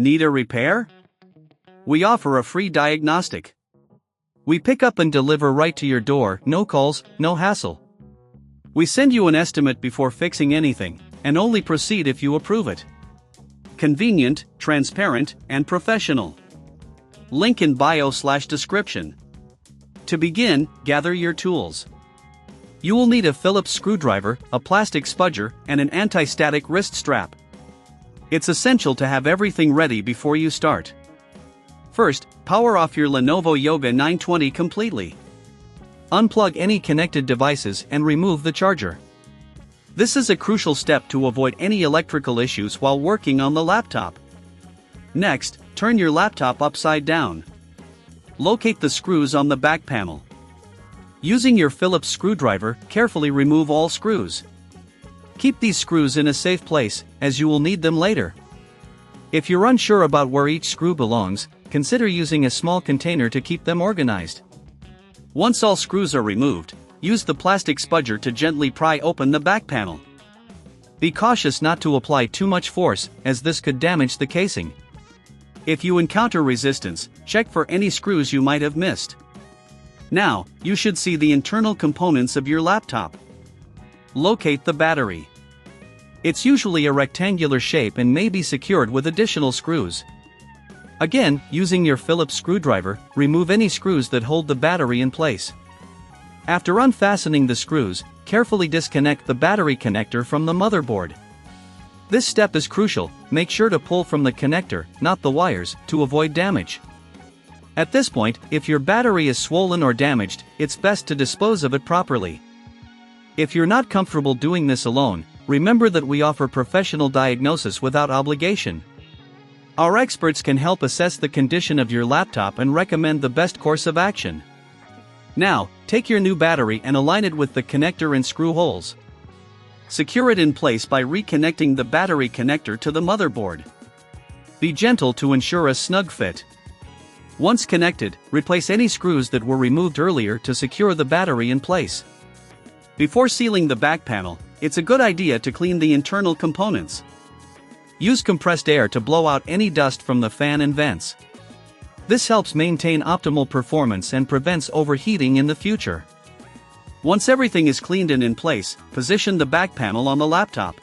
Need a repair? We offer a free diagnostic. We pick up and deliver right to your door, no calls, no hassle. We send you an estimate before fixing anything, and only proceed if you approve it. Convenient, transparent, and professional. Link in bio/description. To begin, gather your tools. You will need a Phillips screwdriver, a plastic spudger, and an anti-static wrist strap. It's essential to have everything ready before you start. First, power off your Lenovo Yoga 920 completely. Unplug any connected devices and remove the charger. This is a crucial step to avoid any electrical issues while working on the laptop. Next, turn your laptop upside down. Locate the screws on the back panel. Using your Phillips screwdriver, carefully remove all screws. Keep these screws in a safe place, as you will need them later. If you're unsure about where each screw belongs, consider using a small container to keep them organized. Once all screws are removed, use the plastic spudger to gently pry open the back panel. Be cautious not to apply too much force, as this could damage the casing. If you encounter resistance, check for any screws you might have missed. Now, you should see the internal components of your laptop. Locate the battery. It's usually a rectangular shape and may be secured with additional screws. Again, using your Phillips screwdriver, remove any screws that hold the battery in place. After unfastening the screws, carefully disconnect the battery connector from the motherboard. This step is crucial. Make sure to pull from the connector, not the wires, to avoid damage. At this point, if your battery is swollen or damaged, it's best to dispose of it properly. If you're not comfortable doing this alone, remember that we offer professional diagnosis without obligation. Our experts can help assess the condition of your laptop and recommend the best course of action. Now, take your new battery and align it with the connector and screw holes. Secure it in place by reconnecting the battery connector to the motherboard. Be gentle to ensure a snug fit. Once connected, replace any screws that were removed earlier to secure the battery in place. Before sealing the back panel, it's a good idea to clean the internal components. Use compressed air to blow out any dust from the fan and vents. This helps maintain optimal performance and prevents overheating in the future. Once everything is cleaned and in place, position the back panel on the laptop.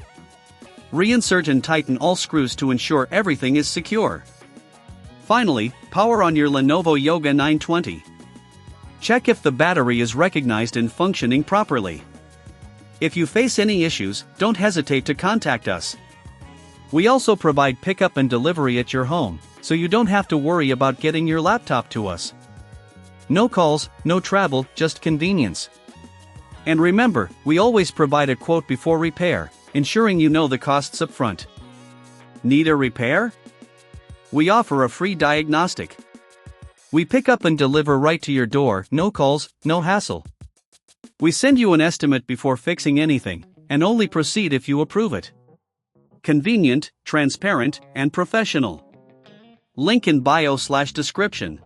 Reinsert and tighten all screws to ensure everything is secure. Finally, power on your Lenovo Yoga 920. Check if the battery is recognized and functioning properly. If you face any issues, don't hesitate to contact us. We also provide pickup and delivery at your home, so you don't have to worry about getting your laptop to us. No calls, no travel, just convenience. And remember, we always provide a quote before repair, ensuring you know the costs up front. Need a repair? We offer a free diagnostic. We pick up and deliver right to your door, no calls, no hassle. We send you an estimate before fixing anything, and only proceed if you approve it. Convenient, transparent, and professional. Link in bio/description.